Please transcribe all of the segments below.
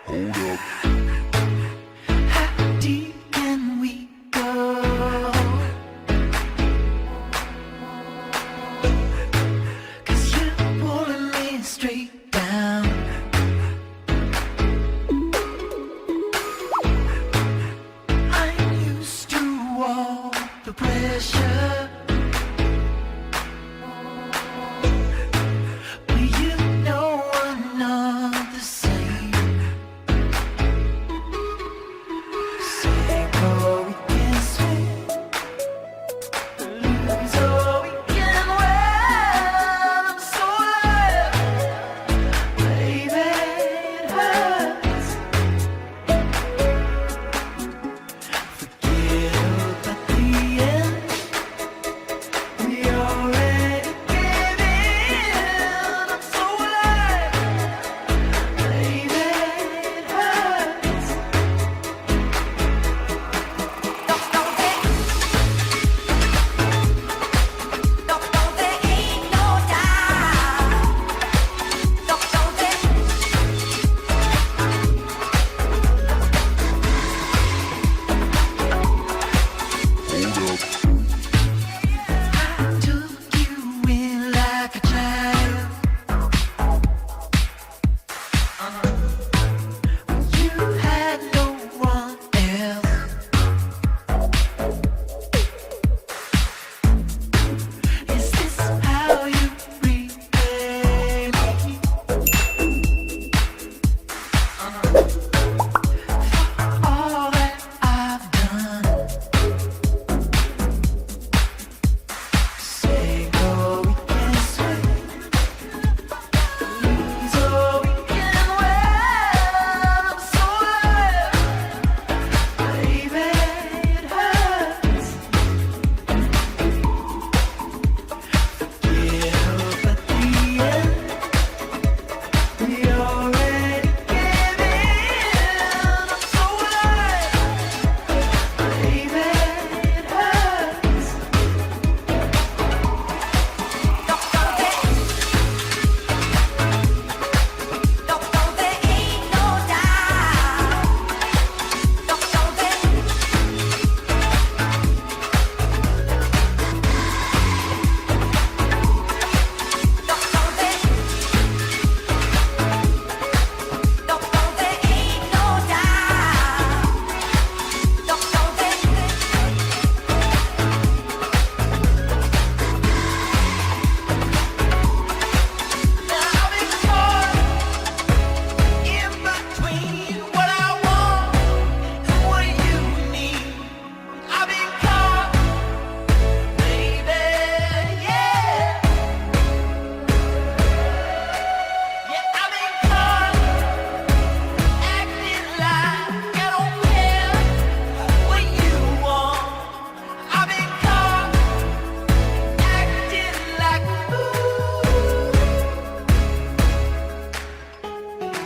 Hold up. How deep can we go? 'Cause you're pulling me straight down. I'm used to all the pressure, but you know I'm not the same. Say go, we can swim, lose or we can win. I'm so alive, baby, it hurts. Forget about the end, we already gave in. I'm so alive, baby, it hurts. I took you in like a child. You had no one else. Is this how you repay me? All that I've done. Say go, we can swim, lose or we can win. I'm so alive, baby, it hurts. Forget about the end, we already gave in. I'm so alive, baby, it hurts.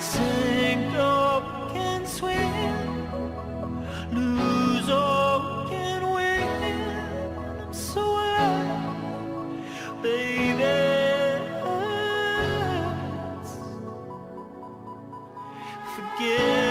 Sink or can swim, lose or can win. I'm so alive, baby, it hurts. Forget